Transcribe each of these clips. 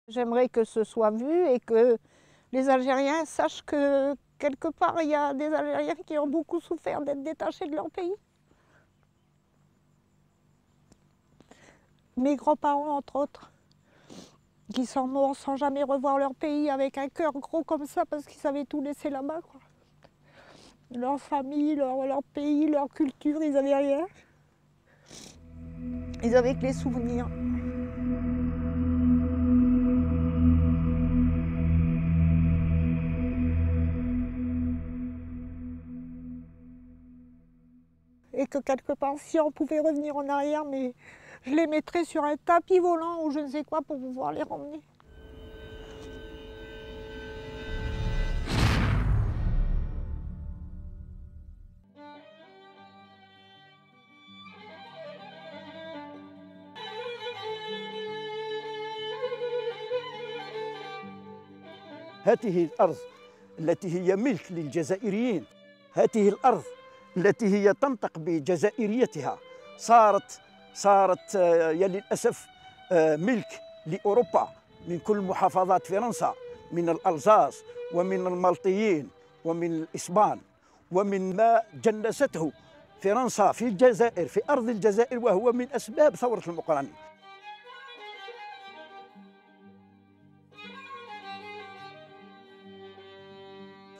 J'aimerais que ce soit vu et que les Algériens sachent que quelque part il y a des Algériens qui ont beaucoup souffert d'être détachés de leur pays. Mes grands-parents, entre autres, qui sont morts sans jamais revoir leur pays, avec un cœur gros comme ça, parce qu'ils avaient tout laissé là-bas, quoi. Leur famille, leur pays, leur culture, ils n'avaient rien. Ils avaient que les souvenirs. Et que quelque part, si on pouvait revenir en arrière, mais je les mettrais sur un tapis volant ou je ne sais quoi pour pouvoir les ramener. هذه الأرض التي هي ملك للجزائريين، هذه الأرض التي هي تنطق بجزائريتها صارت يا للأسف ملك لأوروبا من كل محافظات فرنسا، من الألزاس ومن المالطيين ومن الإسبان، ومن ما جنسته فرنسا في الجزائر، في أرض الجزائر، وهو من أسباب ثورة المقرني.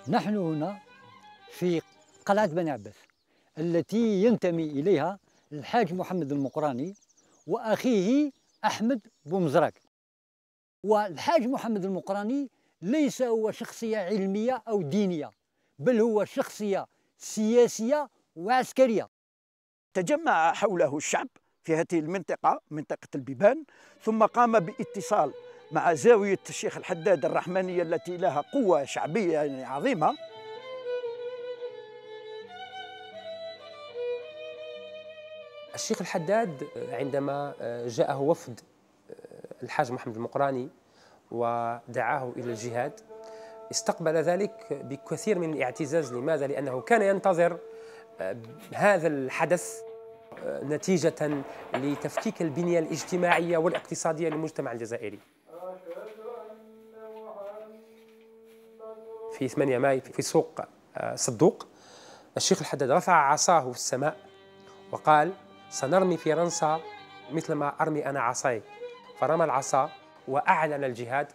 نحن هنا في قلعة بني عباس التي ينتمي إليها الحاج محمد المقراني وأخيه أحمد بومزراك. والحاج محمد المقراني ليس هو شخصية علمية أو دينية، بل هو شخصية سياسية وعسكرية. تجمع حوله الشعب في هذه المنطقة، منطقة البيبان، ثم قام باتصال مع زاوية الشيخ الحداد الرحمانية التي لها قوة شعبية يعني عظيمة. الشيخ الحداد عندما جاءه وفد الحاج محمد المقراني ودعاه إلى الجهاد، استقبل ذلك بكثير من الاعتزاز. لماذا؟ لأنه كان ينتظر هذا الحدث نتيجة لتفكيك البنية الاجتماعية والاقتصادية للمجتمع الجزائري. في 8 ماي في سوق صدوق، الشيخ الحداد رفع عصاه في السماء وقال: سنرمي فرنسا مثل ما أرمي أنا عصاي. فرمى العصا وأعلن الجهاد.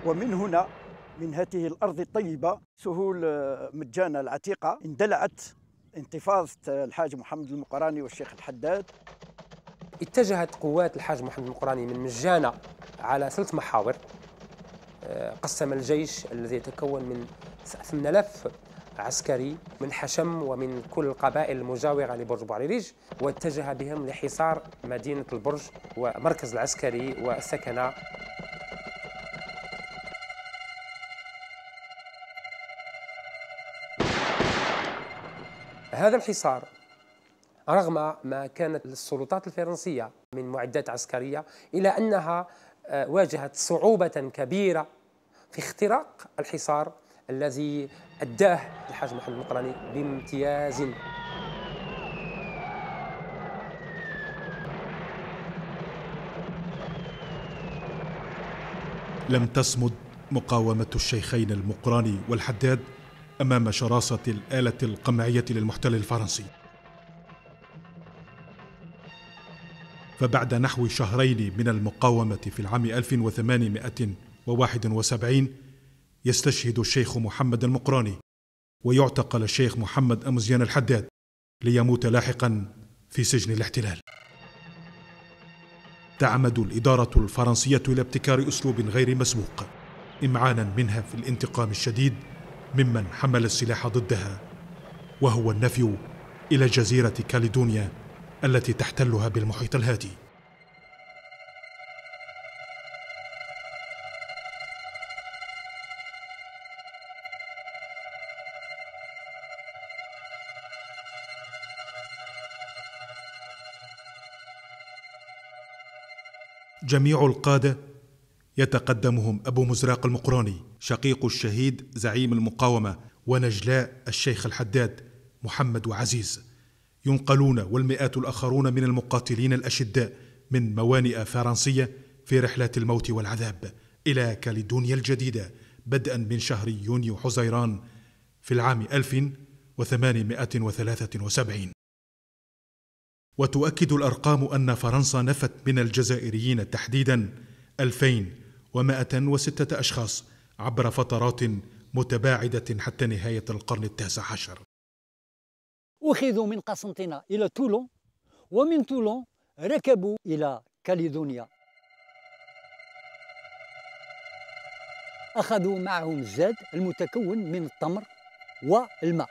ومن هنا، من هذه الأرض الطيبة، سهول مجانة العتيقة، اندلعت انتفاضة الحاج محمد المقراني والشيخ الحداد. اتجهت قوات الحاج محمد المقراني من مجانة على 3 محاور. قسم الجيش الذي يتكون من 8000 عسكري من حشم ومن كل القبائل المجاورة لبرج بوعريريج، واتجه بهم لحصار مدينة البرج ومركز العسكري والسكنة. هذا الحصار رغم ما كانت السلطات الفرنسية من معدات عسكرية، إلى أنها واجهت صعوبة كبيرة في اختراق الحصار الذي أداه الحاج محمد المقراني بامتياز. لم تصمد مقاومة الشيخين المقراني والحداد أمام شراسة الآلة القمعية للمحتل الفرنسي. فبعد نحو شهرين من المقاومة في العام 1871 يستشهد الشيخ محمد المقراني، ويعتقل الشيخ محمد أمزيان الحداد ليموت لاحقا في سجن الاحتلال. تعمد الإدارة الفرنسية إلى ابتكار أسلوب غير مسبوق، إمعانا منها في الانتقام الشديد ممن حمل السلاح ضدها، وهو النفي إلى جزيرة كاليدونيا التي تحتلها بالمحيط الهادي. جميع القادة يتقدمهم أبو مزراق المقراني، شقيق الشهيد زعيم المقاومة ونجلاء الشيخ الحداد محمد وعزيز، ينقلون والمئات الآخرون من المقاتلين الأشداء من موانئ فرنسية في رحلات الموت والعذاب إلى كاليدونيا الجديدة بدءا من شهر يونيو حزيران في العام 1873. وتؤكد الأرقام أن فرنسا نفت من الجزائريين تحديدا 2106 أشخاص عبر فترات متباعدة حتى نهاية القرن ال19. أخذوا من قسنطينة إلى تولون، ومن تولون ركبوا إلى كاليدونيا. أخذوا معهم الزاد المتكون من التمر والماء.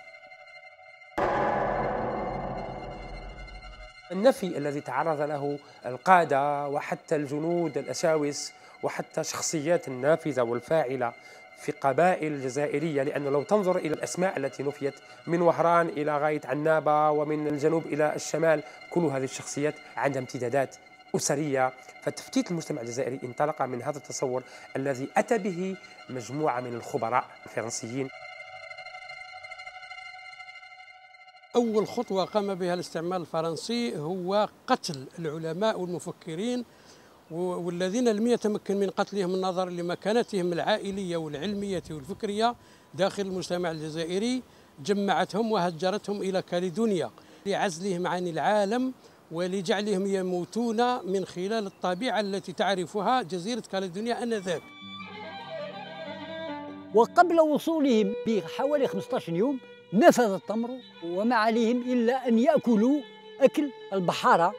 النفي الذي تعرض له القادة وحتى الجنود الأشاوس وحتى شخصيات النافذة والفاعلة في قبائل الجزائرية، لأنه لو تنظر إلى الأسماء التي نفيت من وهران إلى غاية عنابة ومن الجنوب إلى الشمال، كل هذه الشخصيات عندها امتدادات أسرية. فتفتيت المجتمع الجزائري انطلق من هذا التصور الذي أتى به مجموعة من الخبراء الفرنسيين. أول خطوة قام بها الاستعمار الفرنسي هو قتل العلماء والمفكرين، والذين لم يتمكن من قتلهم نظرا لمكانتهم العائلية والعلمية والفكرية داخل المجتمع الجزائري، جمعتهم وهجرتهم إلى كاليدونيا لعزلهم عن العالم ولجعلهم يموتون من خلال الطبيعة التي تعرفها جزيرة كاليدونيا آنذاك. وقبل وصولهم بحوالي 15 يوم نفذ التمر وما عليهم إلا أن يأكلوا أكل البحارة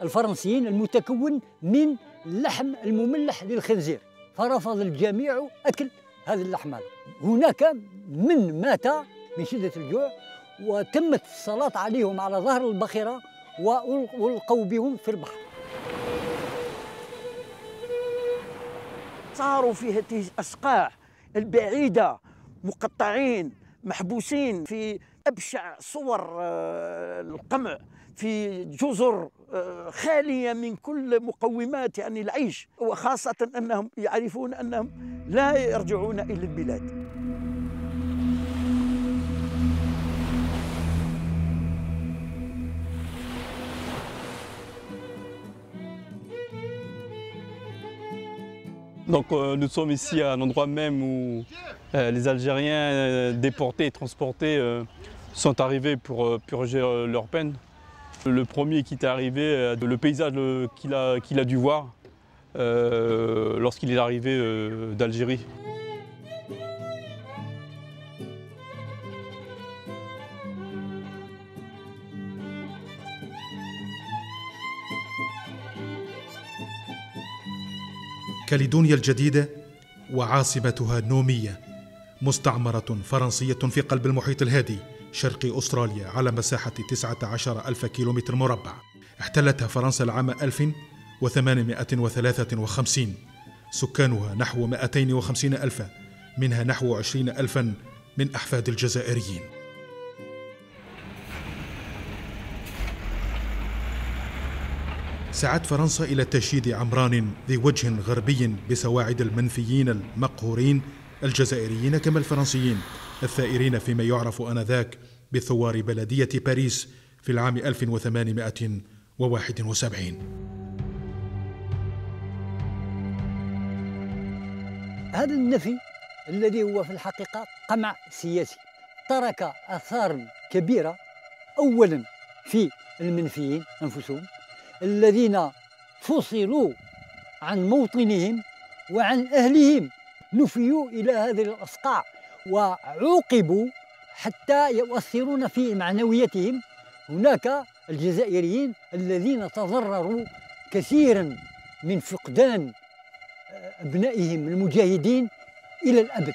الفرنسيين المتكون من اللحم المملح للخنزير، فرفض الجميع أكل هذا اللحم. هناك من مات من شدة الجوع، وتمت الصلاة عليهم على ظهر الباخرة والقوا بهم في البحر. صاروا في هذه الأصقاع البعيدة مقطعين محبوسين في أبشع صور القمع، في جزر خالية من كل مقومات يعني العيش، وخاصة أنهم يعرفون أنهم لا يرجعون إلى البلاد. Donc nous sommes ici à un endroit même où les Algériens déportés et transportés sont arrivés pour purger leur peine. Le premier qui est arrivé, le paysage qu'il a dû voir lorsqu'il est arrivé d'Algérie. كاليدونيا الجديدة وعاصمتها نومية، مستعمرة فرنسية في قلب المحيط الهادي شرق أستراليا على مساحة 19,000 كيلومتر مربع. احتلتها فرنسا العام 1853. سكانها نحو 250,000، منها نحو 20,000 من أحفاد الجزائريين. سعت فرنسا إلى تشييد عمران ذي وجه غربي بسواعد المنفيين المقهورين الجزائريين كما الفرنسيين الثائرين فيما يعرف آنذاك بثوار بلدية باريس في العام 1871. هذا النفي الذي هو في الحقيقة قمع سياسي ترك آثار كبيرة، أولا في المنفيين أنفسهم الذين فصلوا عن موطنهم وعن أهلهم، نفيوا إلى هذه الأصقاع وعوقبوا حتى يؤثرون في معنوياتهم. هناك الجزائريين الذين تضرروا كثيرا من فقدان أبنائهم المجاهدين إلى الأبد.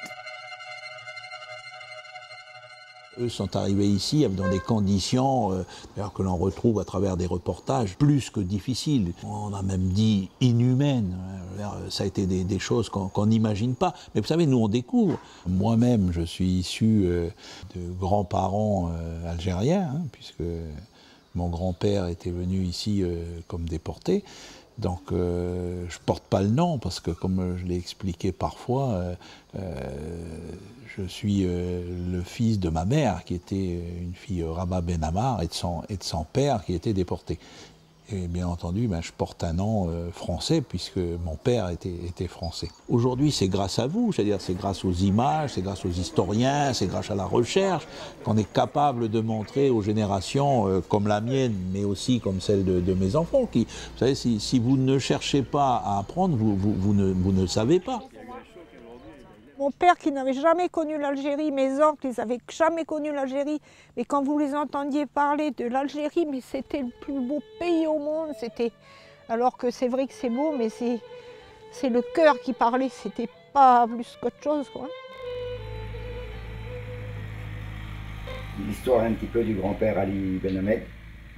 Eux sont arrivés ici dans des conditions que l'on retrouve à travers des reportages plus que difficiles. On a même dit inhumaines. Ça a été des choses qu'on n'imagine pas. Mais vous savez, nous on découvre. Moi-même, je suis issu de grands-parents algériens, puisque mon grand-père était venu ici comme déporté. Donc je porte pas le nom parce que comme je l'ai expliqué parfois, je suis le fils de ma mère qui était une fille Rama Ben Ammar et de son père qui était déporté. Et bien entendu, ben, je porte un nom français puisque mon père était français. Aujourd'hui, c'est grâce à vous, c'est-à-dire c'est grâce aux images, c'est grâce aux historiens, c'est grâce à la recherche qu'on est capable de montrer aux générations comme la mienne, mais aussi comme celle de mes enfants. Qui, vous savez, si vous ne cherchez pas à apprendre, vous ne savez pas. Mon père qui n'avait jamais connu l'Algérie, mes oncles, ils n'avaient jamais connu l'Algérie. Mais quand vous les entendiez parler de l'Algérie, mais c'était le plus beau pays au monde. Alors que c'est vrai que c'est beau, mais c'est le cœur qui parlait, c'était pas plus qu'autre chose, quoi. L'histoire un petit peu du grand-père Ali Ben Ahmed.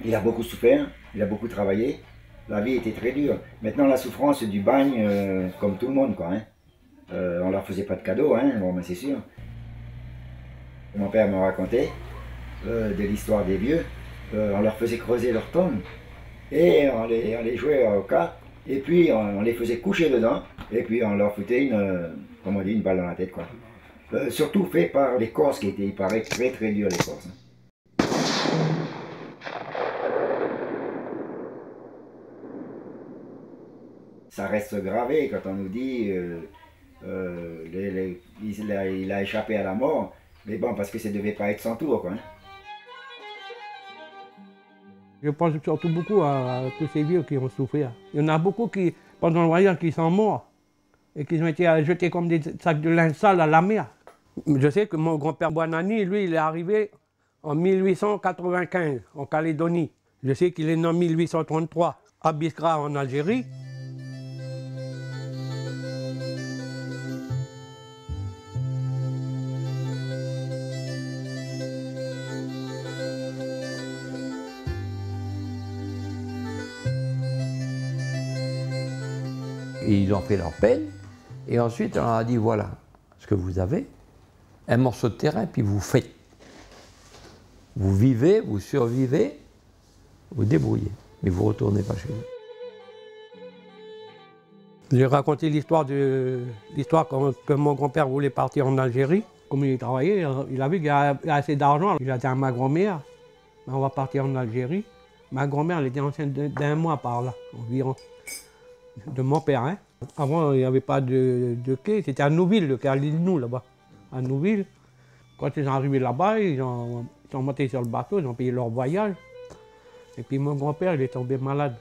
Il a beaucoup souffert, il a beaucoup travaillé. La vie était très dure. Maintenant, la souffrance du bagne, comme tout le monde, quoi. Hein. On leur faisait pas de cadeaux, hein, bon, mais c'est sûr. Mon père me racontait de l'histoire des vieux. On leur faisait creuser leur tombe et on les jouait aux cartes. Et puis on les faisait coucher dedans et puis on leur foutait comme on dit, une balle dans la tête, quoi. Surtout fait par les Corses qui étaient, il paraît, très très durs, les Corses. Ça reste gravé quand on nous dit il a échappé à la mort, mais bon, parce que ça ne devait pas être son tour, quoi. Hein. Je pense surtout beaucoup à tous ces vieux qui ont souffert. Il y en a beaucoup qui, pendant le voyage, qui sont morts et qui ont été jetés comme des sacs de linge sale à la mer. Je sais que mon grand-père Boanani, lui, il est arrivé en 1895 en Calédonie. Je sais qu'il est né en 1833 à Biskra en Algérie. Et ils ont fait leur peine, et ensuite on leur a dit voilà ce que vous avez, un morceau de terrain, puis vous faites. Vous vivez, vous survivez, vous débrouillez, mais vous ne retournez pas chez vous. J'ai raconté l'histoire que mon grand-père voulait partir en Algérie. Comme il travaillait, il a vu qu'il y a assez d'argent. Il a dit à ma grand-mère, on va partir en Algérie. Ma grand-mère, elle était enceinte d'1 mois par là, environ. De mon père, hein. Avant, il n'y avait pas de quai, c'était à Nouville, le quai à l'île Nou, là-bas. À Nouville. Quand ils sont arrivés là-bas, ils sont montés sur le bateau, ils ont payé leur voyage. Et puis mon grand-père, il est tombé malade.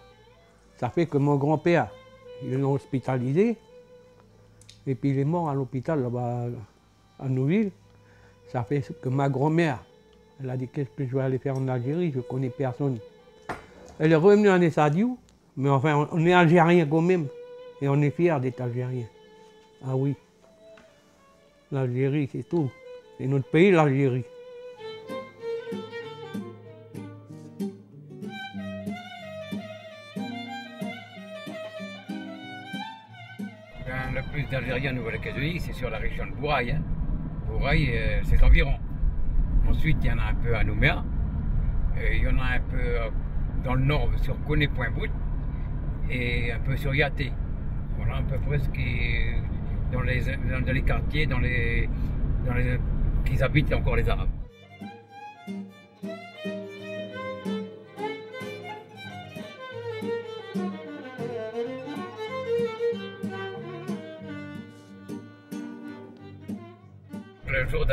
Ça fait que mon grand-père, ils l'ont hospitalisé. Et puis il est mort à l'hôpital, là-bas, à Nouville. Ça fait que ma grand-mère, elle a dit qu'est-ce que je vais aller faire en Algérie, je ne connais personne. Elle est revenue en Essadio. Mais enfin, on est algérien quand même, et on est fiers d'être algérien. Ah oui, l'Algérie, c'est tout. C'est notre pays, l'Algérie. Le plus d'Algériens en Nouvelle-Calédonie, c'est sur la région de Bourail. Hein. Bourail, c'est environ. Ensuite, il y en a un peu à Nouméa, il y en a un peu dans le nord sur Koné-Point-Bout, et un peu sur Yaté. Voilà à peu près ce qui est dans les quartiers, qu'ils habitent encore les Arabes. Le jour du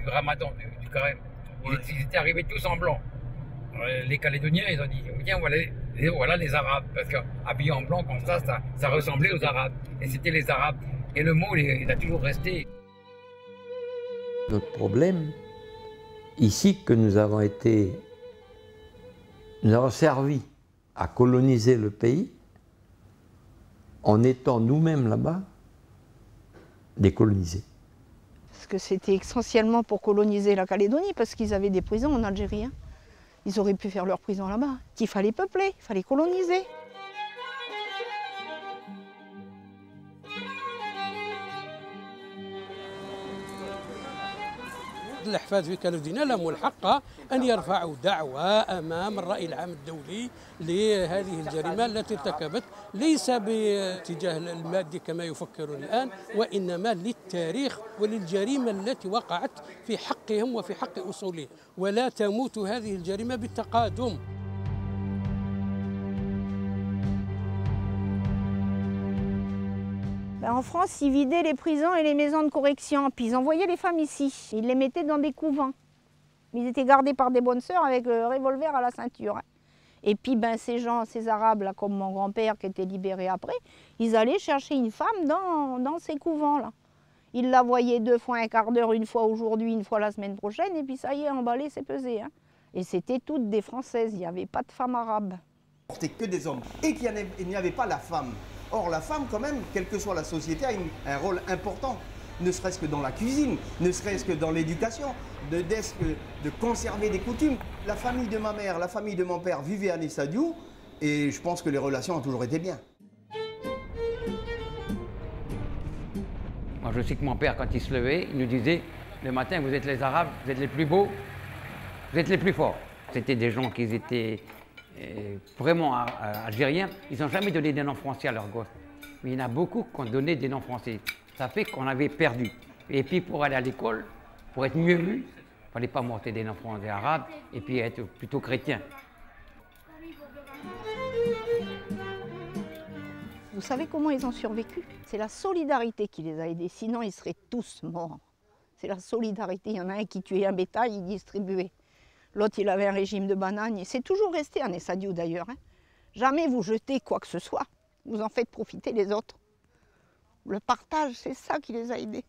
ramadan, du carême, ils étaient arrivés tous en blanc. Les Calédoniens, ils ont dit, viens, voilà les Arabes, parce qu'habillés en blanc comme ça ressemblait aux Arabes. Et c'était les Arabes. Et le mot, il a toujours resté. Notre problème, ici, que nous avons servi à coloniser le pays, en étant nous-mêmes là-bas, décolonisés. Parce que c'était essentiellement pour coloniser la Calédonie, parce qu'ils avaient des prisons en Algérie. Hein. Ils auraient pu faire leur prison là-bas. Il fallait peupler, il fallait coloniser. الأحفاد في كالودينا لهم الحق أن يرفعوا دعوى أمام الرأي العام الدولي لهذه الجريمة التي ارتكبت، ليس باتجاه المادي كما يفكرون الآن، وإنما للتاريخ وللجريمة التي وقعت في حقهم وفي حق أصولهم، ولا تموت هذه الجريمة بالتقادم. En France, ils vidaient les prisons et les maisons de correction, puis ils envoyaient les femmes ici. Ils les mettaient dans des couvents. Ils étaient gardés par des bonnes sœurs avec le revolver à la ceinture. Et puis ces gens, ces Arabes, là, comme mon grand-père qui était libéré après, ils allaient chercher une femme dans ces couvents-là. Ils la voyaient 2 fois un quart d'heure, une fois aujourd'hui, une fois la semaine prochaine, et puis ça y est, emballé, c'est pesé. Et c'était toutes des Françaises, il n'y avait pas de femmes arabes. C'était que des hommes, et qu'il n'y avait pas la femme. Or, la femme, quand même, quelle que soit la société, a un rôle important, ne serait-ce que dans la cuisine, ne serait-ce que dans l'éducation, de conserver des coutumes. La famille de ma mère, la famille de mon père vivaient à Nessadiou, et je pense que les relations ont toujours été bien. Moi, je sais que mon père, quand il se levait, il nous disait, le matin, vous êtes les Arabes, vous êtes les plus beaux, vous êtes les plus forts. C'était des gens qui étaient vraiment algériens. Ils n'ont jamais donné des noms français à leurs gosses. Mais il y en a beaucoup qui ont donné des noms français. Ça fait qu'on avait perdu. Et puis pour aller à l'école, pour être mieux vu, il ne fallait pas monter des noms français arabes et puis être plutôt chrétien. Vous savez comment ils ont survécu? C'est la solidarité qui les a aidés, sinon ils seraient tous morts. C'est la solidarité. Il y en a un qui tuait un bétail, il distribuait. L'autre, il avait un régime de bananes. C'est toujours resté à Nessadiou d'ailleurs. Jamais vous jetez quoi que ce soit. Vous en faites profiter les autres. Le partage, c'est ça qui les a aidés.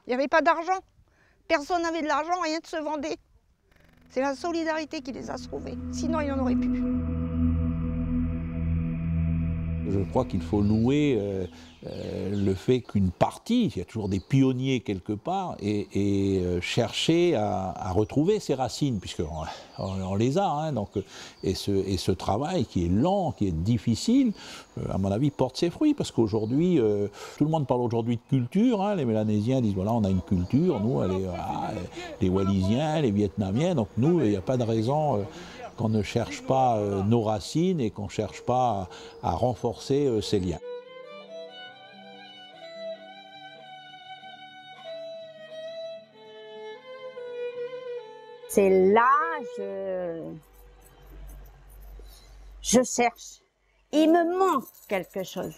Il n'y avait pas d'argent. Personne n'avait de l'argent, rien ne se vendait. C'est la solidarité qui les a sauvés. Sinon, il en aurait pu. Je crois qu'il faut louer le fait qu'une partie, il y a toujours des pionniers quelque part, et chercher à retrouver ses racines, puisqu'on les a. Et ce travail qui est lent, qui est difficile, à mon avis, porte ses fruits, parce qu'aujourd'hui, tout le monde parle aujourd'hui de culture. Les Mélanésiens disent, voilà, on a une culture, nous, les Wallisiens, les Vietnamiens, donc nous, il n'y a pas de raison qu'on ne cherche pas nos racines et qu'on ne cherche pas à renforcer ces liens. C'est là, je cherche. Il me manque quelque chose.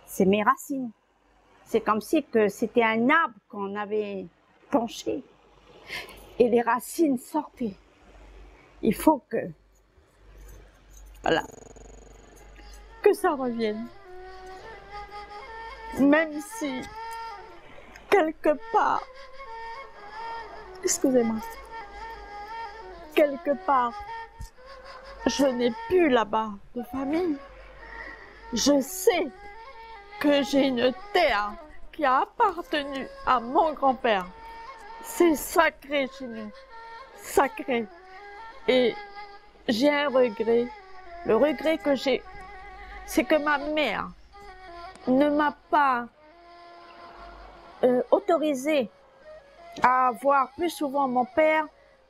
C'est mes racines. C'est comme si que c'était un arbre qu'on avait penché et les racines sortaient. Il faut que, voilà, que ça revienne. Même si, quelque part, excusez-moi, quelque part, je n'ai plus là-bas de famille. Je sais que j'ai une terre qui a appartenu à mon grand-père. C'est sacré chez nous, sacré. Et j'ai un regret. Le regret que j'ai, c'est que ma mère ne m'a pas autorisé à voir plus souvent mon père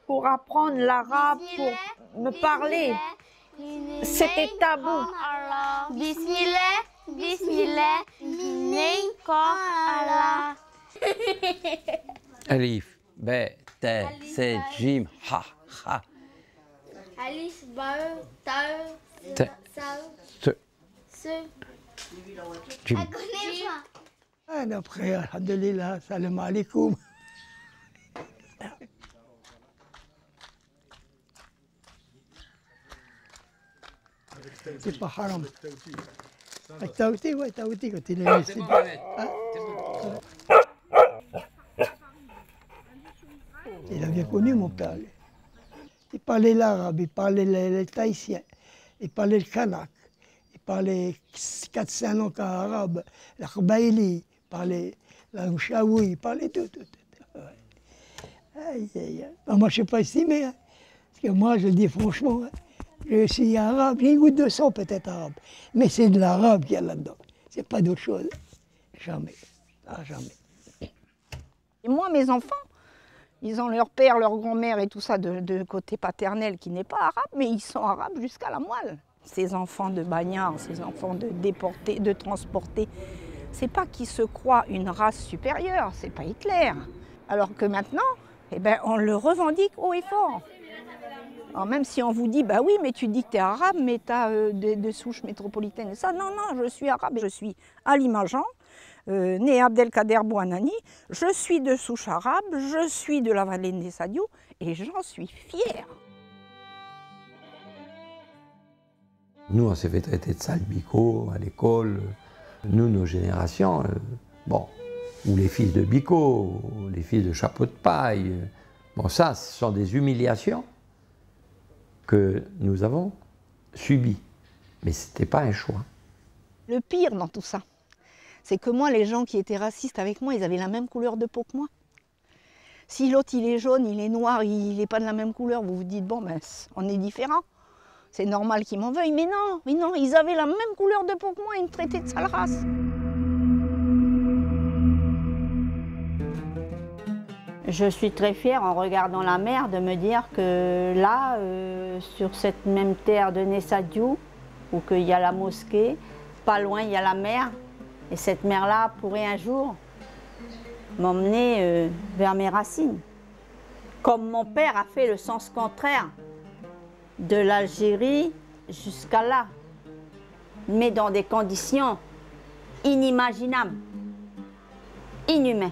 pour apprendre l'arabe, pour me parler. C'était tabou. Bismillah, Bismillah, Allah. Alif, B, T, C, Jim, Ha, Ha. Alif, Bae, Tae, Se, Jim. Après, alhamdulillah, salam alaikum. C'est pas haram. Taouti, ouais, Taouti, quand il est ici. Il a bien connu mon père. Il parlait l'arabe, il parlait le tahitien, il parlait le kanak, il parlait 4-5 langues arabes, l'Arbaïli, il parlait la Mchaoui, il parlait tout. Aïe, aïe, aïe. Moi, je ne sais pas estimer, parce que moi, je le dis franchement, je suis arabe, j'ai une goutte de sang peut-être arabe, mais c'est de l'arabe qu'il y a là-dedans, c'est pas d'autre chose. Jamais, jamais. Et moi, mes enfants, ils ont leur père, leur grand-mère et tout ça de côté paternel qui n'est pas arabe, mais ils sont arabes jusqu'à la moelle. Ces enfants de bagnards, ces enfants de déportés, de transportés, c'est pas qu'ils se croient une race supérieure, c'est pas Hitler. Alors que maintenant, eh ben, on le revendique haut et fort. Alors même si on vous dit, bah oui, mais tu dis que tu es arabe, mais tu as des souches métropolitaines et ça, non, non, je suis arabe, je suis Ali Majan, né Abdelkader Bouanani, je suis de souche arabe, je suis de la vallée de Nessadiou et j'en suis fière. Nous, on s'est fait traiter de sale bico à l'école. Nous, nos générations, bon, ou les fils de bico, ou les fils de chapeau de paille. Bon, ça, ce sont des humiliations que nous avons subies. Mais ce n'était pas un choix. Le pire dans tout ça, c'est que moi, les gens qui étaient racistes avec moi, ils avaient la même couleur de peau que moi. Si l'autre, il est jaune, il est noir, il n'est pas de la même couleur, vous vous dites, bon, ben, on est différents. C'est normal qu'ils m'en veuillent, mais non, ils avaient la même couleur de peau que moi, ils me traitaient de sale race. Je suis très fière en regardant la mer de me dire que là, sur cette même terre de Nessadiou, où il y a la mosquée, pas loin il y a la mer, et cette mer-là pourrait un jour m'emmener vers mes racines. Comme mon père a fait le sens contraire, de l'Algérie jusqu'à là, mais dans des conditions inimaginables, inhumaines.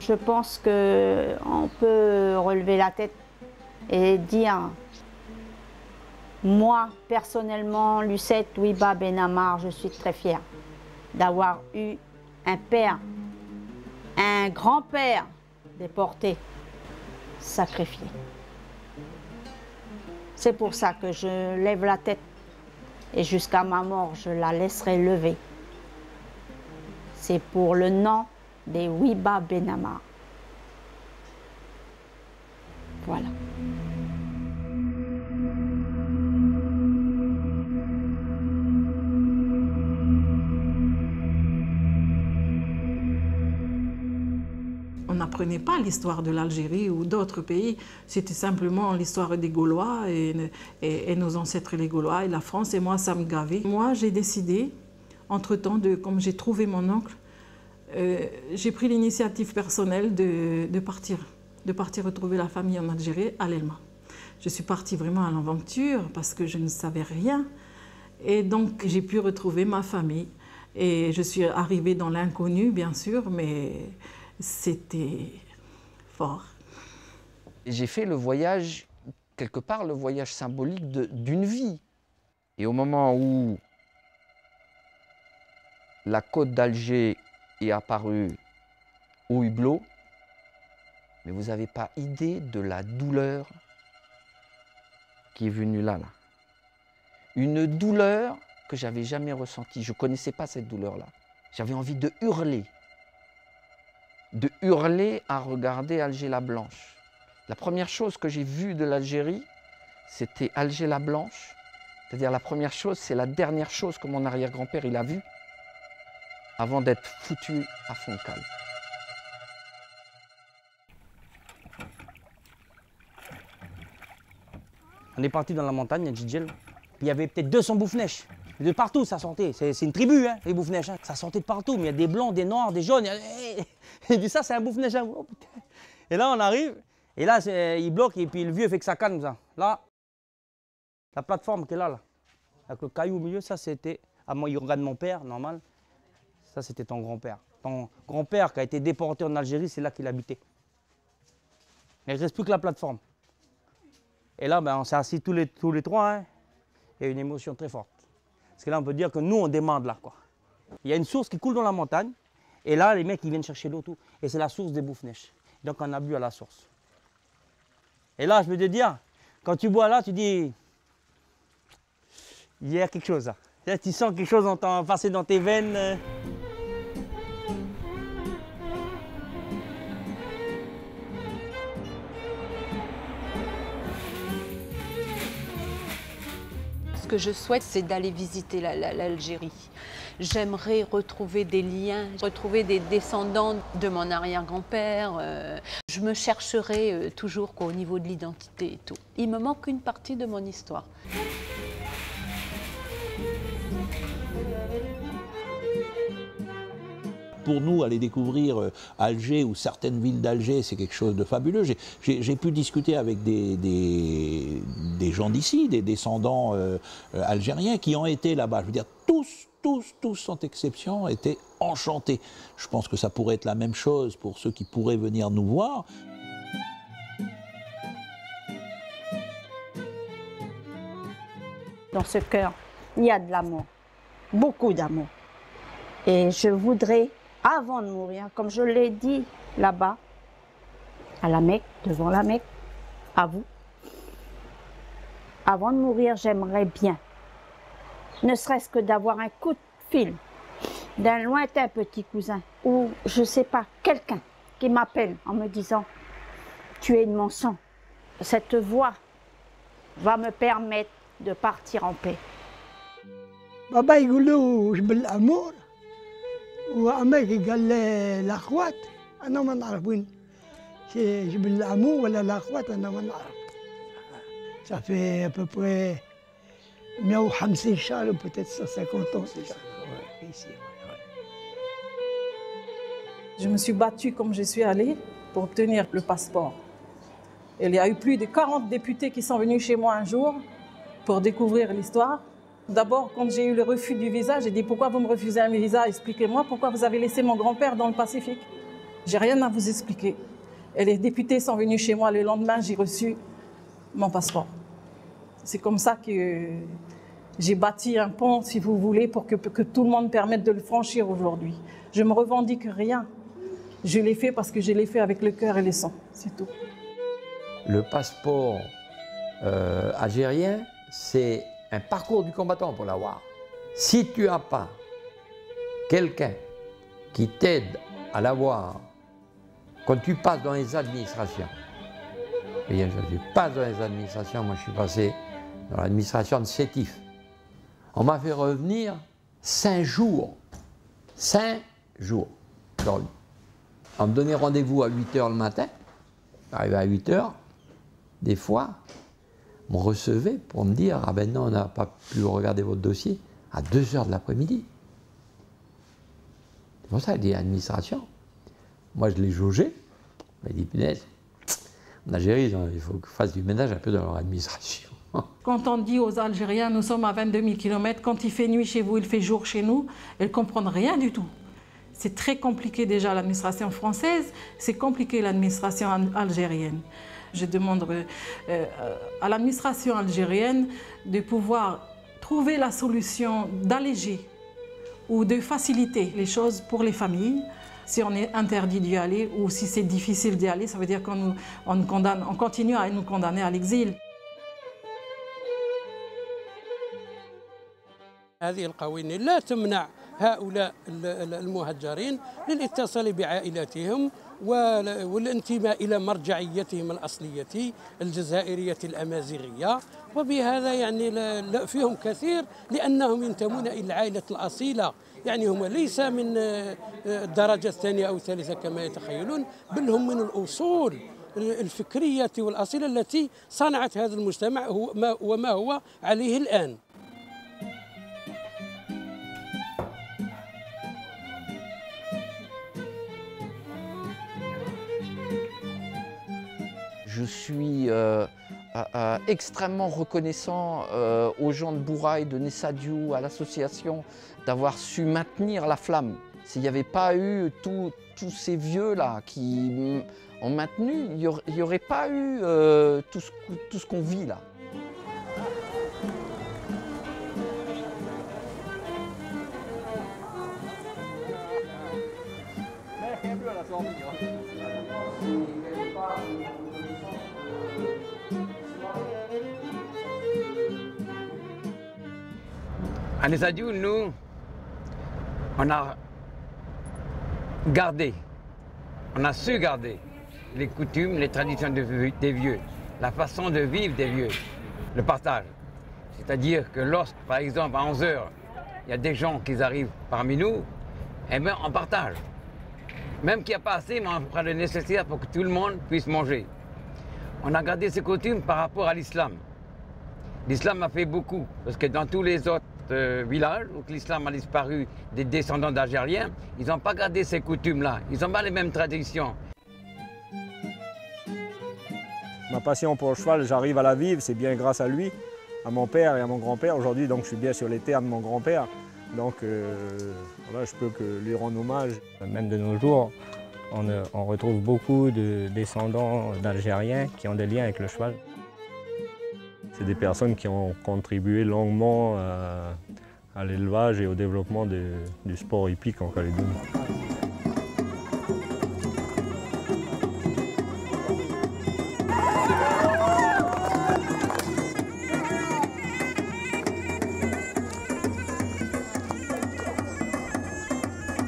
Je pense qu'on peut relever la tête et dire, moi, personnellement, Lucette Ouiba Benamar, je suis très fière d'avoir eu un père, un grand-père déporté, sacrifié. C'est pour ça que je lève la tête et jusqu'à ma mort, je la laisserai lever. C'est pour le nom des Ouiba Benamar. Voilà. On n'apprenait pas l'histoire de l'Algérie ou d'autres pays, c'était simplement l'histoire des Gaulois et nos ancêtres les Gaulois et la France, et moi ça me gavait. Moi j'ai décidé, entre-temps, comme j'ai trouvé mon oncle, j'ai pris l'initiative personnelle de partir retrouver la famille en Algérie, à l'Elma. Je suis partie vraiment à l'aventure parce que je ne savais rien, et donc j'ai pu retrouver ma famille. Et je suis arrivée dans l'inconnu, bien sûr, mais c'était fort. J'ai fait le voyage, quelque part, le voyage symbolique d'une vie. Et au moment où la côte d'Alger est apparue au hublot, mais vous n'avez pas idée de la douleur qui est venue là. Une douleur que j'avais jamais ressentie. Je ne connaissais pas cette douleur-là. J'avais envie de hurler à regarder Alger la Blanche. La première chose que j'ai vue de l'Algérie, c'était Alger la Blanche. C'est-à-dire la première chose, c'est la dernière chose que mon arrière-grand-père il a vue avant d'être foutu à fond de cale. On est parti dans la montagne à Djidjel. Il y avait peut-être 200 Boufnèches. De partout, ça sortait. C'est une tribu, hein, les Boufnèches. Hein. Ça sortait de partout. Mais il y a des blancs, des noirs, des jaunes. Il dit ça, c'est un Boufnèche. Hein. Oh, et là, on arrive. Et là, il bloque. Et puis le vieux fait que ça canne. Ça. Là, la plateforme qui est là, avec le caillou au milieu, ça, c'était. À moi, il regarde mon père, normal. Ça, c'était ton grand-père. Ton grand-père qui a été déporté en Algérie, c'est là qu'il habitait. Mais il ne reste plus que la plateforme. Et là, ben, on s'est assis tous les trois. Hein. Il y a une émotion très forte. Parce que là, on peut dire que nous, on demande là, quoi. Il y a une source qui coule dans la montagne. Et là, les mecs, ils viennent chercher l'eau, tout. Et c'est la source des Boufnèches. Donc, on a bu à la source. Et là, je peux te dire, quand tu bois là, tu dis, il y a quelque chose là. Là, tu sens quelque chose passer dans tes veines. Ce que je souhaite, c'est d'aller visiter l'Algérie. J'aimerais retrouver des liens, retrouver des descendants de mon arrière-grand-père. Je me chercherai toujours au niveau de l'identité et tout. Il me manque une partie de mon histoire. Pour nous, aller découvrir Alger ou certaines villes d'Alger, c'est quelque chose de fabuleux. J'ai pu discuter avec des gens d'ici, des descendants algériens qui ont été là-bas. Je veux dire, tous, sans exception, étaient enchantés. Je pense que ça pourrait être la même chose pour ceux qui pourraient venir nous voir. Dans ce cœur, il y a de l'amour, beaucoup d'amour. Et je voudrais, avant de mourir, comme je l'ai dit là-bas, à la Mecque, devant la Mecque, à vous, avant de mourir, j'aimerais bien, ne serait-ce que d'avoir un coup de fil d'un lointain petit cousin, ou je ne sais pas, quelqu'un qui m'appelle en me disant « Tu es de mon sang ». Cette voix va me permettre de partir en paix. بابا يقولوا جبل الأمور وأماكن قال الأخوات أنا ما نعرف وين جبل الأمور ولا الأخوات أنا ما نعرف. Ça fait à peu près 150 شهر ou peut-être 150 ans ici. Je me suis battue comme je suis allée pour obtenir le passeport. Il y a eu plus de 40 députés qui sont venus chez moi un jour pour découvrir l'histoire. D'abord, quand j'ai eu le refus du visa, j'ai dit « Pourquoi vous me refusez un visa? Expliquez-moi pourquoi vous avez laissé mon grand-père dans le Pacifique. J'ai rien à vous expliquer. » Et les députés sont venus chez moi le lendemain, j'ai reçu mon passeport. C'est comme ça que j'ai bâti un pont, si vous voulez, pour que tout le monde permette de le franchir aujourd'hui. Je ne me revendique rien. Je l'ai fait parce que je l'ai fait avec le cœur et le sang, c'est tout. Le passeport algérien, c'est un parcours du combattant pour l'avoir. Si tu n'as pas quelqu'un qui t'aide à l'avoir quand tu passes dans les administrations, et je passe dans les administrations, moi je suis passé dans l'administration de Sétif, on m'a fait revenir 5 jours. 5 jours. On me donnait rendez-vous à 8 h le matin, j'arrivais à 8 h, des fois, on me recevait pour me dire « Ah ben non, on n'a pas pu regarder votre dossier à 2 h de l'après-midi. » C'est pour ça, dit l'administration. Moi, je l'ai jaugé. Il m'a dit « Punaise, en Algérie, il faut qu'on fasse du ménage un peu dans leur administration. » Quand on dit aux Algériens « Nous sommes à 22 000 km, quand il fait nuit chez vous, il fait jour chez nous », ils ne comprennent rien du tout. C'est très compliqué déjà l'administration française, c'est compliqué l'administration algérienne. Je demande à l'administration algérienne de pouvoir trouver la solution d'alléger ou de faciliter les choses pour les familles. Si on est interdit d'y aller ou si c'est difficile d'y aller, ça veut dire qu'on continue à nous condamner à l'exil. هذه القوانين لا تمنع هؤلاء المهجرين للاتصال بعائلاتهم والانتماء إلى مرجعيتهم الأصلية الجزائرية الأمازيغية، وبهذا يعني لا فيهم كثير لأنهم ينتمون إلى العائلة الأصيلة، يعني هم ليس من الدرجة الثانية أو الثالثة كما يتخيلون، بل هم من الأصول الفكرية والأصيلة التي صنعت هذا المجتمع وما هو عليه الآن. Je suis extrêmement reconnaissant aux gens de Bourail, de Nessadiou, à l'association, d'avoir su maintenir la flamme. S'il n'y avait pas eu tous ces vieux-là qui ont maintenu, il n'y aurait pas eu tout ce qu'on vit là. À Nessadiou, nous, on a gardé, on a su garder les coutumes, les traditions des vieux, la façon de vivre des vieux, le partage. C'est-à-dire que lorsque, par exemple, à 11 h, il y a des gens qui arrivent parmi nous, eh bien on partage. Même qu'il n'y a pas assez, mais on fera le nécessaire pour que tout le monde puisse manger. On a gardé ces coutumes par rapport à l'islam. L'islam a fait beaucoup, parce que dans tous les autres villages où l'islam a disparu des descendants d'Algériens, ils n'ont pas gardé ces coutumes-là. Ils n'ont pas les mêmes traditions. Ma passion pour le cheval, j'arrive à la vivre, c'est bien grâce à lui, à mon père et à mon grand-père. Aujourd'hui, donc, je suis bien sur les terres de mon grand-père. Donc, voilà, je peux que lui rendre hommage. Même de nos jours, on retrouve beaucoup de descendants d'Algériens qui ont des liens avec le cheval. C'est des personnes qui ont contribué longuement à l'élevage et au développement du sport hippique en Calédonie.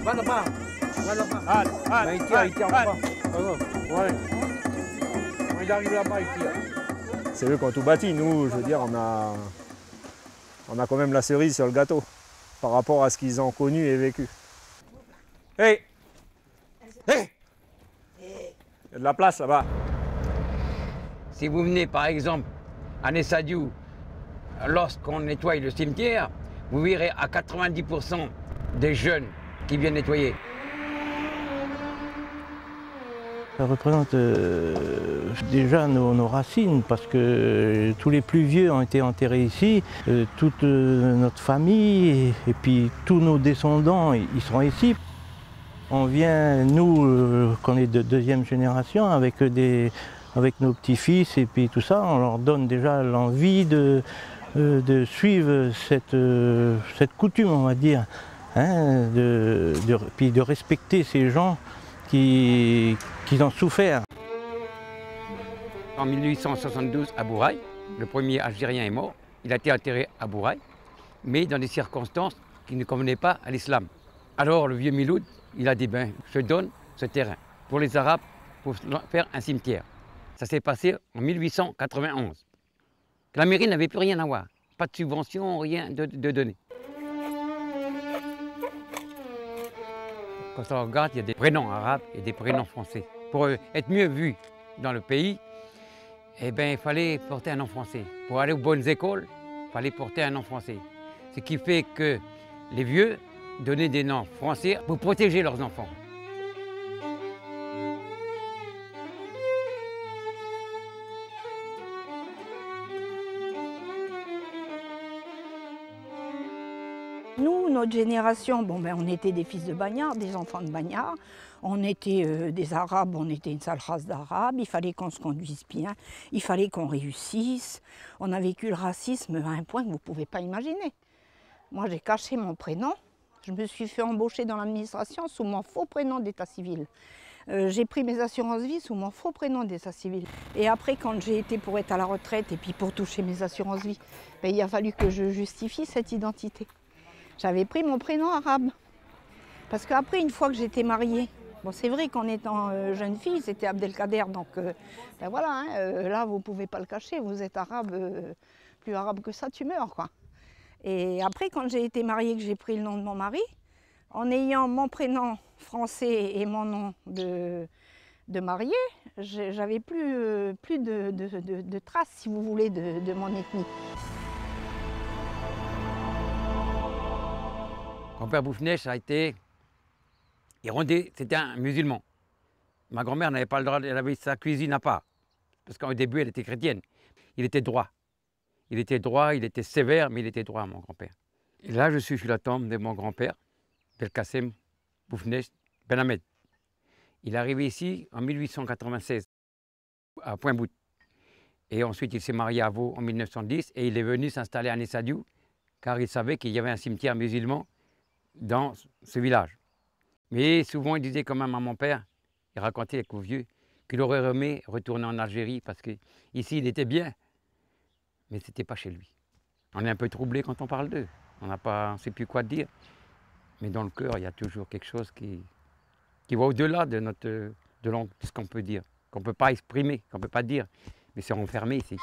Va là-bas, va là-bas. Il tire là-bas. Ouais. Il arrive là-bas, il tire. C'est eux qui ont tout bâti. Nous, je veux dire, on a quand même la cerise sur le gâteau par rapport à ce qu'ils ont connu et vécu. Hey! Hey! Il y a de la place là-bas. Si vous venez par exemple à Nessadiou, lorsqu'on nettoie le cimetière, vous verrez à 90% des jeunes qui viennent nettoyer. Ça représente déjà nos racines parce que tous les plus vieux ont été enterrés ici, toute notre famille et puis tous nos descendants ils seront ici. On vient, nous, qu'on est de deuxième génération, avec nos petits-fils et puis tout ça, on leur donne déjà l'envie de suivre cette coutume, on va dire, hein, puis de respecter ces gens qui ont souffert. En 1872, à Bourail, le premier Algérien est mort. Il a été enterré à Bourail, mais dans des circonstances qui ne convenaient pas à l'islam. Alors le vieux Miloud, il a dit, ben, je donne ce terrain pour les Arabes pour faire un cimetière. Ça s'est passé en 1891. La mairie n'avait plus rien à voir, pas de subvention, rien de donner. Quand on regarde, il y a des prénoms arabes et des prénoms français. Pour être mieux vu dans le pays, eh ben, il fallait porter un nom français. Pour aller aux bonnes écoles, il fallait porter un nom français. Ce qui fait que les vieux donnaient des noms français pour protéger leurs enfants. Nous, notre génération, bon, ben, on était des fils de bagnards, des enfants de bagnards. On était des Arabes, on était une sale race d'Arabes. Il fallait qu'on se conduise bien, il fallait qu'on réussisse. On a vécu le racisme à un point que vous ne pouvez pas imaginer. Moi, j'ai caché mon prénom. Je me suis fait embaucher dans l'administration sous mon faux prénom d'état civil. J'ai pris mes assurances vie sous mon faux prénom d'état civil. Et après, quand j'ai été pour être à la retraite et puis pour toucher mes assurances vie, ben, il a fallu que je justifie cette identité. J'avais pris mon prénom arabe. Parce qu'après, une fois que j'étais mariée, bon, c'est vrai qu'en étant jeune fille, c'était Abdelkader, donc ben voilà, hein, là, vous ne pouvez pas le cacher, vous êtes arabe, plus arabe que ça, tu meurs, quoi. Et après, quand j'ai été mariée, que j'ai pris le nom de mon mari, en ayant mon prénom français et mon nom de mariée, j'avais plus de traces, si vous voulez, de mon ethnie. Mon père Bouffnech a été irondé, c'était un musulman. Ma grand-mère n'avait pas le droit, elle avait sa cuisine à part, parce qu'au début, elle était chrétienne. Il était droit. Il était droit, il était sévère, mais il était droit, mon grand-père. Et là, je suis sur la tombe de mon grand-père, Belkacem Bouffnech Ben Ahmed. Il est arrivé ici en 1896, à Pointe-Bout. Et ensuite, il s'est marié à Vaud en 1910 et il est venu s'installer à Nessadiou, car il savait qu'il y avait un cimetière musulman dans ce village. Mais souvent, il disait quand même à mon père, il racontait avec aux vieux, qu'il aurait aimé retourner en Algérie parce qu'ici, il était bien, mais ce n'était pas chez lui. On est un peu troublé quand on parle d'eux. On ne sait plus quoi dire. Mais dans le cœur, il y a toujours quelque chose qui va au-delà de ce qu'on peut dire, qu'on ne peut pas exprimer, qu'on ne peut pas dire. Mais c'est renfermé ici.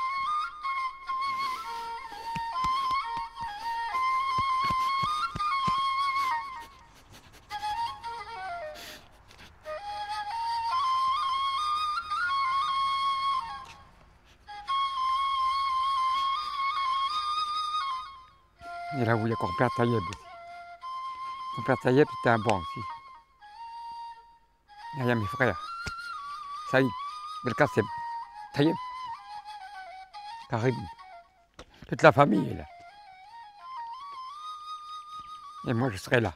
Et là où il y a grand-père Taïeb aussi. Grand-père Taïeb c'était un bon aussi. Il y a mes frères. Saïd, Belkacem, Taïeb, Karim. Toute la famille est là. Et moi je serai là.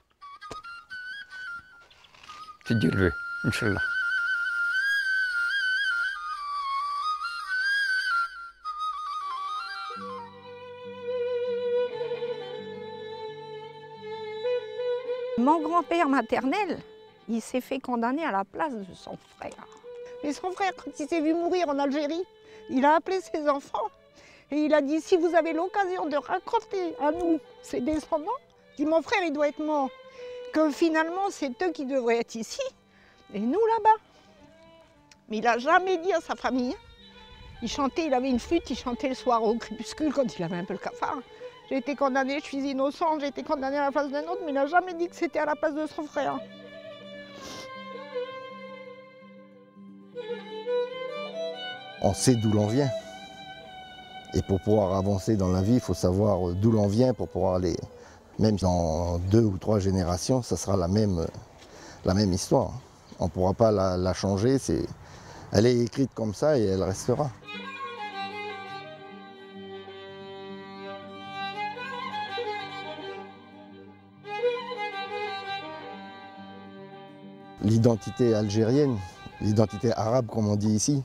Si Dieu le veut, Inch'Allah. Mon grand-père maternel, il s'est fait condamner à la place de son frère. Mais son frère, quand il s'est vu mourir en Algérie, il a appelé ses enfants et il a dit, si vous avez l'occasion de raconter à nous, ses descendants, dit mon frère, il doit être mort, que finalement c'est eux qui devraient être ici et nous là-bas. Mais il n'a jamais dit à sa famille. Il chantait, il avait une flûte, il chantait le soir au crépuscule quand il avait un peu le cafard. J'ai été condamné, je suis innocent, j'ai été condamné à la place d'un autre, mais il n'a jamais dit que c'était à la place de son frère. On sait d'où l'on vient. Et pour pouvoir avancer dans la vie, il faut savoir d'où l'on vient pour pouvoir aller. Même dans 2 ou 3 générations, ça sera la même histoire. On ne pourra pas la changer. Elle est écrite comme ça et elle restera. L'identité algérienne, l'identité arabe comme on dit ici,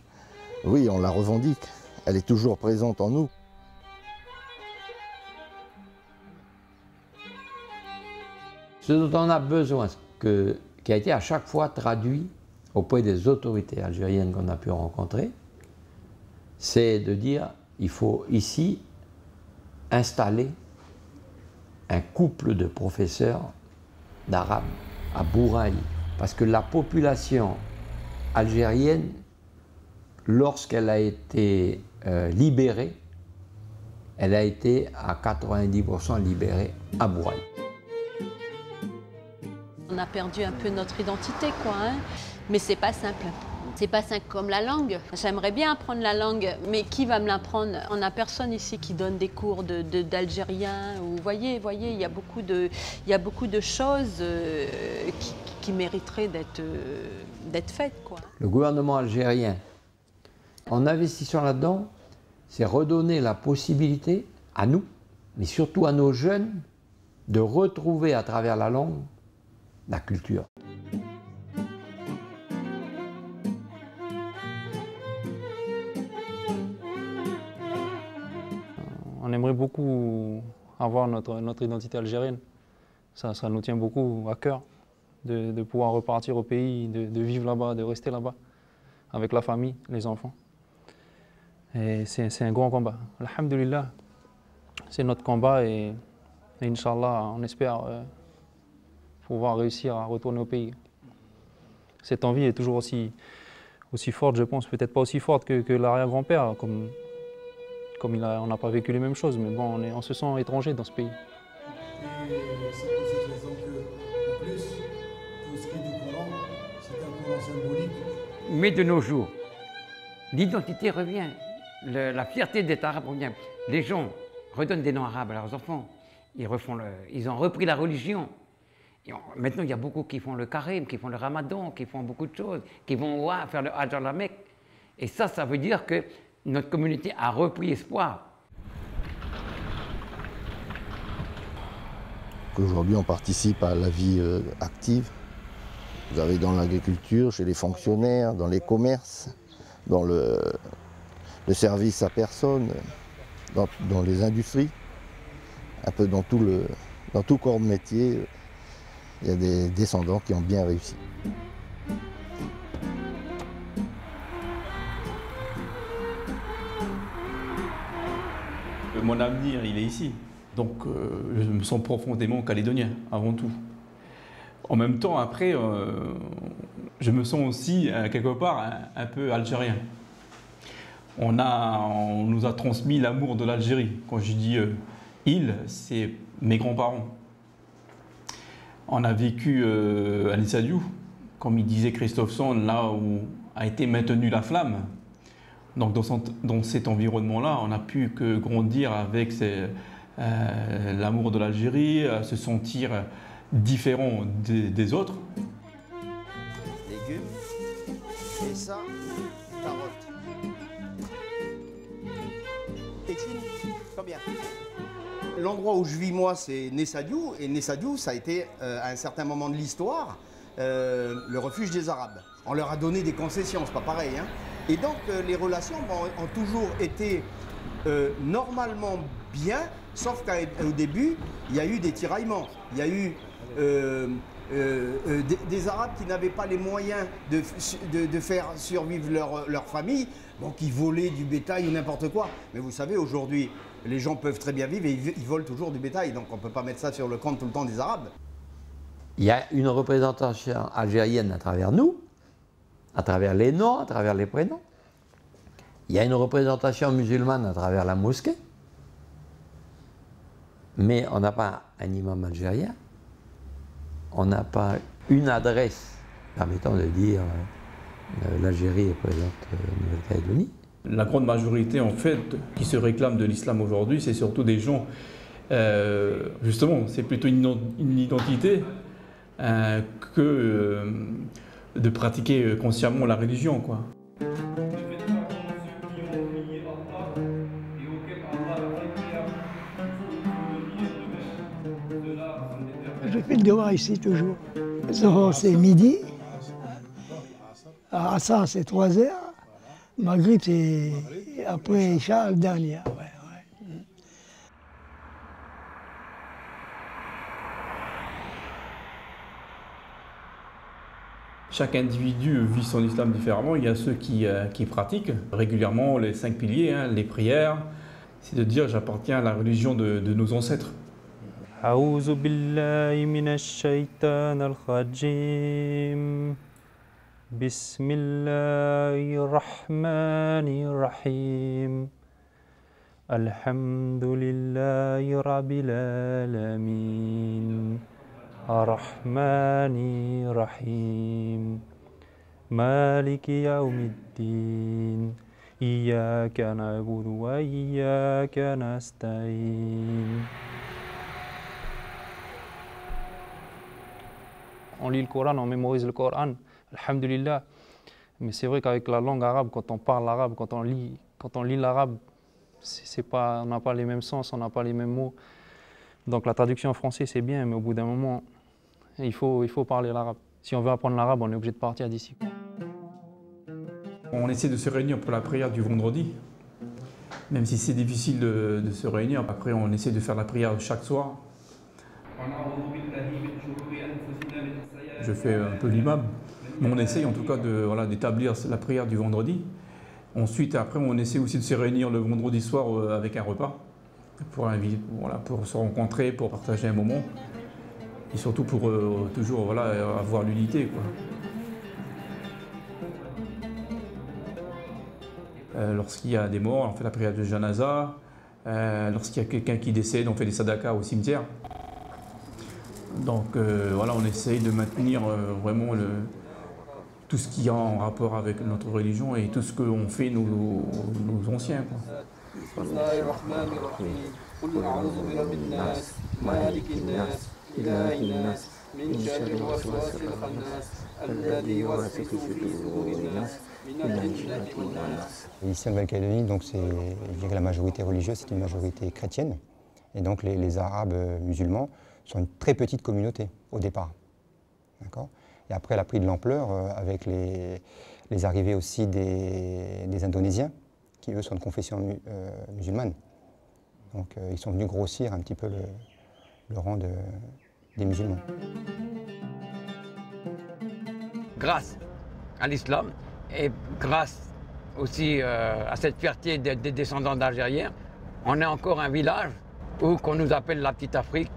oui, on la revendique. Elle est toujours présente en nous. Ce dont on a besoin, qui a été à chaque fois traduit auprès des autorités algériennes qu'on a pu rencontrer, c'est de dire qu'il faut ici installer un couple de professeurs d'arabe à Bouraï. Parce que la population algérienne, lorsqu'elle a été libérée, elle a été à 90% libérée à Bouraï. On a perdu un peu notre identité, quoi, hein. Mais c'est pas simple. C'est pas simple comme la langue. J'aimerais bien apprendre la langue, mais qui va me l'apprendre? On n'a personne ici qui donne des cours d'algérien. Vous voyez, il y a beaucoup de choses qui mériteraient d'être faites, quoi. Le gouvernement algérien, en investissant là-dedans, c'est redonner la possibilité à nous, mais surtout à nos jeunes, de retrouver à travers la langue la culture. On aimerait beaucoup avoir notre identité algérienne. Ça nous tient beaucoup à cœur de pouvoir repartir au pays, de vivre là-bas, de rester là-bas, avec la famille, les enfants. Et c'est un grand combat. Alhamdulillah, c'est notre combat et Inch'Allah, on espère pouvoir réussir à retourner au pays. Cette envie est toujours aussi forte, je pense, peut-être pas aussi forte que l'arrière-grand-père, comme on n'a pas vécu les mêmes choses, mais bon, on se sent étranger dans ce pays. Et c'est pour cette raison que, en plus, pour ce qui est du Coran, c'est un Coran symbolique. Mais de nos jours, l'identité revient, la fierté d'être arabe revient. Les gens redonnent des noms arabes à leurs enfants, ils ont repris la religion. Maintenant, il y a beaucoup qui font le carême, qui font le ramadan, qui font beaucoup de choses, qui vont faire le hajj à la Mecque. Et ça veut dire que notre communauté a repris espoir. Aujourd'hui, on participe à la vie active. Vous avez dans l'agriculture, chez les fonctionnaires, dans les commerces, dans le service à personne, dans les industries, un peu dans tout corps de métier. Il y a des descendants qui ont bien réussi. Mon avenir, il est ici. Donc, je me sens profondément calédonien, avant tout. En même temps, après, je me sens aussi, quelque part, un peu algérien. On nous a transmis l'amour de l'Algérie. Quand je dis « il », c'est mes grands-parents. On a vécu à Nissadiou, comme il disait Christophe Sand, là où a été maintenue la flamme. Donc dans cet environnement-là, on n'a pu que grandir avec l'amour de l'Algérie, se sentir différent des autres. Légumes, et ça, carottes. Étine, combien? L'endroit où je vis moi, c'est Nessadiou, et Nessadiou, ça a été, à un certain moment de l'histoire, le refuge des Arabes. On leur a donné des concessions, c'est pas pareil, hein. Et donc, les relations ont toujours été normalement bien, sauf qu'au début, il y a eu des tiraillements. Il y a eu des Arabes qui n'avaient pas les moyens de faire survivre leur famille, donc ils volaient du bétail ou n'importe quoi. Mais vous savez, aujourd'hui, les gens peuvent très bien vivre et ils volent toujours du bétail, donc on ne peut pas mettre ça sur le compte tout le temps des Arabes. Il y a une représentation algérienne à travers nous, à travers les noms, à travers les prénoms. Il y a une représentation musulmane à travers la mosquée. Mais on n'a pas un imam algérien. On n'a pas une adresse permettant de dire l'Algérie est présente en Nouvelle-Calédonie. La grande majorité, en fait, qui se réclame de l'islam aujourd'hui, c'est surtout des gens, justement, c'est plutôt une identité que de pratiquer consciemment la religion, quoi. Je fais le devoir ici toujours. Zohar c'est midi, Assar c'est 3 heures, Maghrib c'est après Isha le dernier. Ouais. Chaque individu vit son islam différemment. Il y a ceux qui pratiquent régulièrement les 5 piliers, hein, les prières. C'est de dire j'appartiens à la religion de nos ancêtres. أعوذ بالله من الشيطان الرجيم بسم الله الرحمن الرحيم الحمد لله رب العالمين الرحمن الرحيم مالك يوم الدين إياك نعبد وإياك نستعين. On lit le Coran, on mémorise le Coran, alhamdulillah. Mais c'est vrai qu'avec la langue arabe, quand on parle arabe, quand on lit l'arabe, on n'a pas les mêmes sens, on n'a pas les mêmes mots. Donc la traduction en français c'est bien, mais au bout d'un moment, il faut parler l'arabe. Si on veut apprendre l'arabe, on est obligé de partir d'ici. On essaie de se réunir pour la prière du vendredi, même si c'est difficile de se réunir. Après, on essaie de faire la prière chaque soir. Je fais un peu l'imam, mais on essaye en tout cas d'établir la prière du vendredi. Ensuite, après, on essaie aussi de se réunir le vendredi soir avec un repas pour se rencontrer, pour partager un moment et surtout pour toujours avoir l'unité, quoi. Lorsqu'il y a des morts, on fait la prière de janaza. Lorsqu'il y a quelqu'un qui décède, on fait des sadakas au cimetière. Donc on essaye de maintenir vraiment tout ce qui est en rapport avec notre religion et tout ce qu'ont fait nos anciens, quoi. Ici en Nouvelle-Calédonie, donc je dirais que la majorité religieuse, c'est une majorité chrétienne. Et donc les Arabes musulmans sont une très petite communauté au départ. Et après, elle a pris de l'ampleur avec les arrivées aussi des Indonésiens, qui eux sont de confession musulmane. Donc ils sont venus grossir un petit peu le rang des musulmans. Grâce à l'islam et grâce aussi à cette fierté des descendants d'Algériens, on est encore un village qu'on nous appelle la Petite Afrique.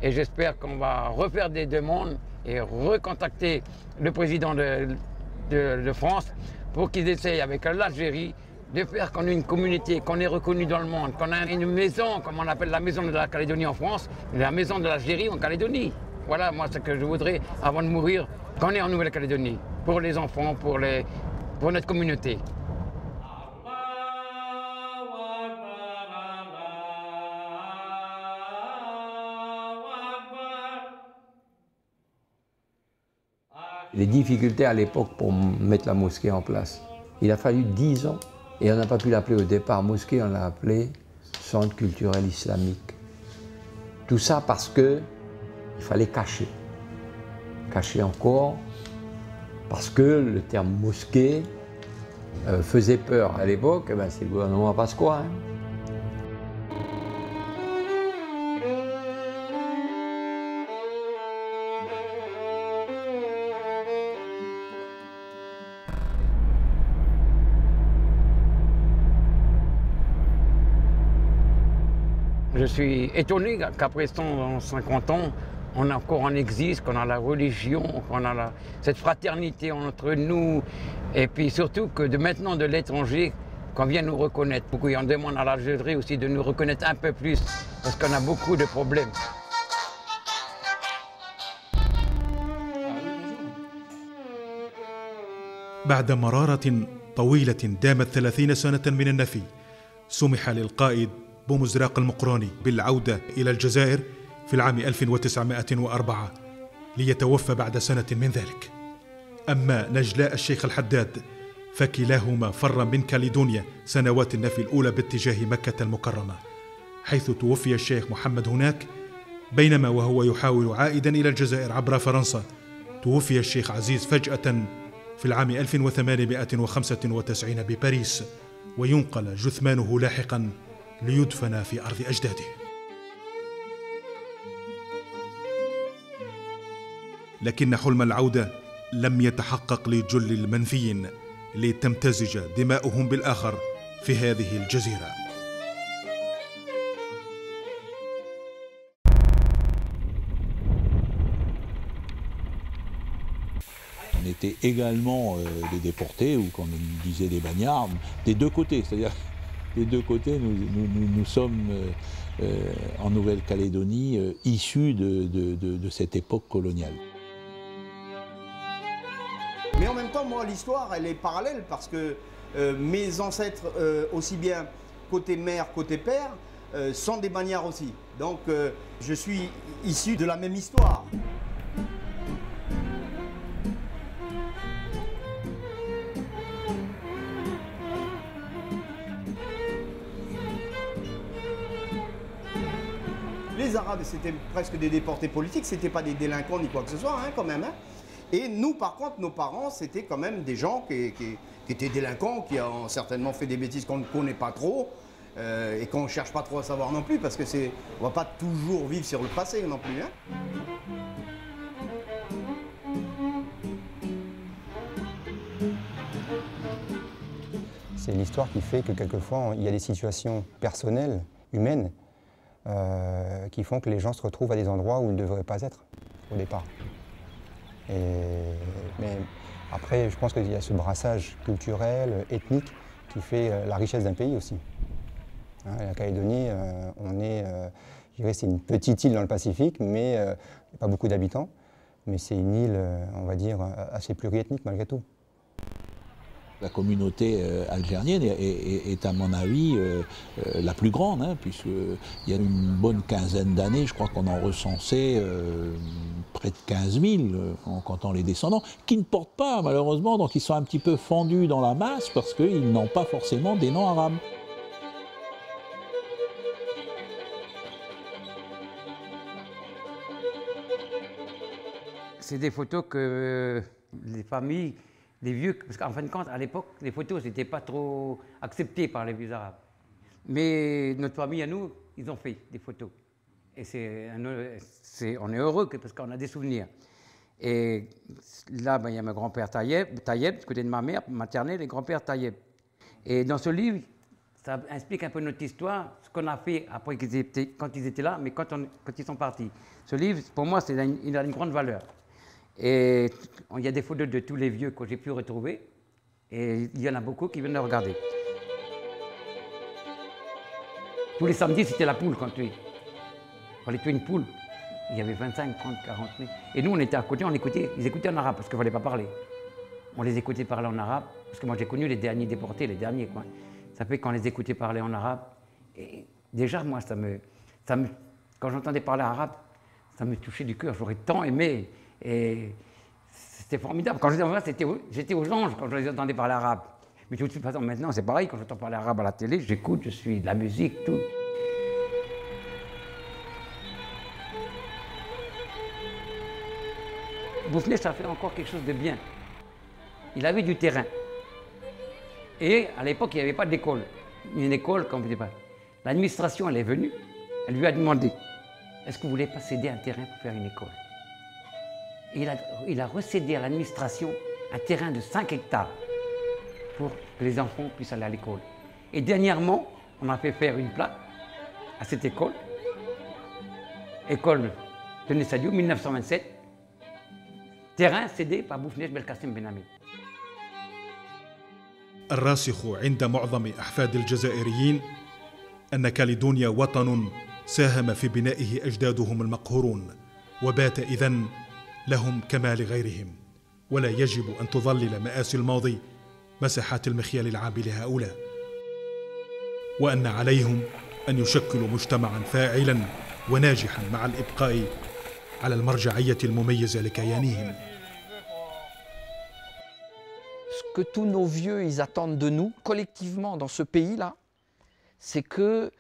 Et j'espère qu'on va refaire des demandes et recontacter le président de France pour qu'ils essayent avec l'Algérie de faire qu'on ait une communauté, qu'on est reconnu dans le monde, qu'on a une maison, comme on appelle la maison de la Calédonie en France, la maison de l'Algérie en Calédonie. Voilà, moi, ce que je voudrais, avant de mourir, qu'on est en Nouvelle-Calédonie, pour les enfants, pour notre communauté. les difficultés à l'époque pour mettre la mosquée en place. Il a fallu 10 ans et on n'a pas pu l'appeler au départ mosquée, on l'a appelé centre culturel islamique. Tout ça parce qu'il fallait cacher. Cacher encore, parce que le terme mosquée faisait peur à l'époque, ben c'est le gouvernement Pasqua. Je suis étonné qu'après 150 ans, on existe, qu'on a la religion, qu'on a cette fraternité entre nous, et puis surtout que maintenant de l'étranger, qu'on vient nous reconnaître. Et on demande à l'Algérie aussi de nous reconnaître un peu plus, parce qu'on a beaucoup de problèmes. بعد مرارة طويلة دامت 30 سنة من النفي، سمح للقائد بومزراق المقروني بالعودة إلى الجزائر في العام 1904 ليتوفى بعد سنة من ذلك. أما نجلاء الشيخ الحداد فكلاهما فر من كاليدونيا سنوات النفي الأولى باتجاه مكة المكرمة، حيث توفي الشيخ محمد هناك، بينما وهو يحاول عائدا إلى الجزائر عبر فرنسا توفي الشيخ عزيز فجأة في العام 1895 بباريس، وينقل جثمانه لاحقا ليدفن في أرض أجداده. لكن حلم العودة لم يتحقق لجل المنفيين لتمتزج دماؤهم بالآخر في هذه الجزيرة. On était également des déportés, ou comme on disait des bagnards, des deux côtés. C'est-à-dire, des deux côtés, nous sommes en Nouvelle-Calédonie issus de cette époque coloniale. Mais en même temps, moi, l'histoire, elle est parallèle parce que mes ancêtres, aussi bien côté mère, côté père, sont des bagnards aussi. Donc, je suis issu de la même histoire. Les Arabes, c'était presque des déportés politiques, c'était pas des délinquants ni quoi que ce soit, hein, quand même. Hein. Et nous, par contre, nos parents, c'était quand même des gens qui étaient délinquants, qui ont certainement fait des bêtises qu'on ne connaît pas trop, et qu'on ne cherche pas trop à savoir non plus, parce que on ne va pas toujours vivre sur le passé non plus. Hein. C'est l'histoire qui fait que quelquefois, il y a des situations personnelles, humaines, qui font que les gens se retrouvent à des endroits où ils ne devraient pas être au départ. Mais après, je pense qu'il y a ce brassage culturel, ethnique, qui fait la richesse d'un pays aussi. Hein, la Calédonie, je dirais, c'est une petite île dans le Pacifique, mais il n'y a pas beaucoup d'habitants. Mais c'est une île, on va dire, assez pluriethnique malgré tout. La communauté algérienne est à mon avis la plus grande, hein, puisqu'il y a une bonne quinzaine d'années, je crois qu'on en recensait près de 15 000 en comptant les descendants, qui ne portent pas malheureusement, donc ils sont un petit peu fendus dans la masse parce qu'ils n'ont pas forcément des noms arabes. C'est des photos que les familles, les vieux, parce qu'en fin de compte, à l'époque, les photos n'étaient pas trop acceptées par les vieux arabes. Mais notre famille, à nous, ils ont fait des photos. Et on est heureux parce qu'on a des souvenirs. Et là, il y a mon grand-père Tayeb, du côté de ma mère maternelle, et grand-père Tayeb. Et dans ce livre, ça explique un peu notre histoire, ce qu'on a fait après quand ils étaient là, mais quand ils sont partis. Ce livre, pour moi, il a une grande valeur. Et il y a des photos de tous les vieux que j'ai pu retrouver, et il y en a beaucoup qui viennent le regarder. Tous les samedis, c'était la poule qu'on tuait. Il fallait tuer une poule. Il y avait 25, 30, 40 000. Et nous, on était à côté, ils écoutaient en arabe parce qu'il ne fallait pas parler. On les écoutait parler en arabe, parce que moi j'ai connu les derniers déportés, les derniers, quoi. Ça fait qu'on les écoutait parler en arabe. Et déjà, moi, quand j'entendais parler arabe, ça me touchait du cœur. J'aurais tant aimé. Et C'était formidable. Quand j'étais enfant, j'étais aux anges quand je les entendais parler arabe. Mais de toute façon, maintenant, c'est pareil. Quand j'entends parler arabe à la télé, j'écoute, je suis de la musique, tout. Bouffnet, ça fait encore quelque chose de bien. Il avait du terrain. Et à l'époque, il n'y avait pas d'école. Une école, comme vous dites pas. L'administration, elle est venue, elle lui a demandé est-ce que vous voulez pas céder un terrain pour faire une école? Et il a recédé à l'administration un terrain de 5 hectares pour que les enfants puissent aller à l'école. Et dernièrement, on a fait faire une plaque à cette école, école de Nessadio, 1927, terrain cédé par Bouffnet Belkacem Ben Hamid. الراسخ عند معظم أحفاد الجزائريين أن كاليدونيا وطن ساهم في بنائه أجدادهم المقهورون وبات إذن لهم كما لغيرهم، ولا يجب أن تظلل مآسي الماضي مساحات المخيال العام لهؤلاء، وأن عليهم أن يشكلوا مجتمعا فاعلا وناجحا مع الإبقاء على المرجعية المميزة لكيانهم. Ce que tous nos vieux ils attendent de nous, collectivement dans ce pays-là, c'est que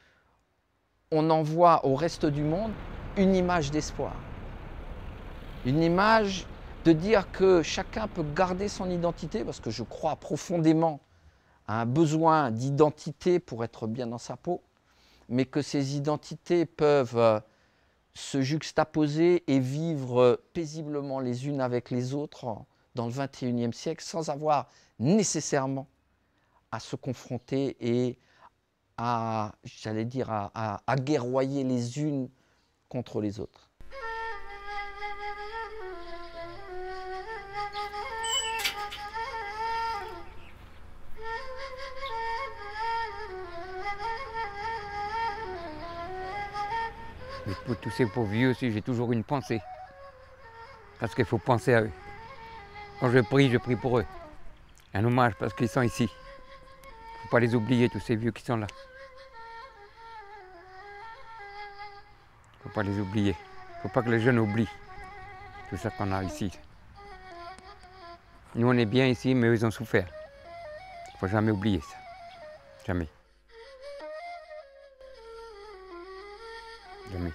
on envoie au reste du monde une image d'espoir. Une image de dire que chacun peut garder son identité, parce que je crois profondément à un besoin d'identité pour être bien dans sa peau, mais que ces identités peuvent se juxtaposer et vivre paisiblement les unes avec les autres dans le XXIe siècle sans avoir nécessairement à se confronter et à, j'allais dire, à guerroyer les unes contre les autres. Mais pour tous ces pauvres vieux aussi, j'ai toujours une pensée. Parce qu'il faut penser à eux. Quand je prie pour eux. Un hommage parce qu'ils sont ici. Il ne faut pas les oublier, tous ces vieux qui sont là. Il ne faut pas les oublier. Il ne faut pas que les jeunes oublient tout ça qu'on a ici. Nous, on est bien ici, mais eux, ils ont souffert. Il ne faut jamais oublier ça. Jamais. Jamais.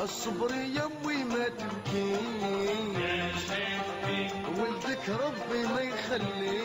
الصبر يمي ما تبكيش ولدك ربي ما يخليش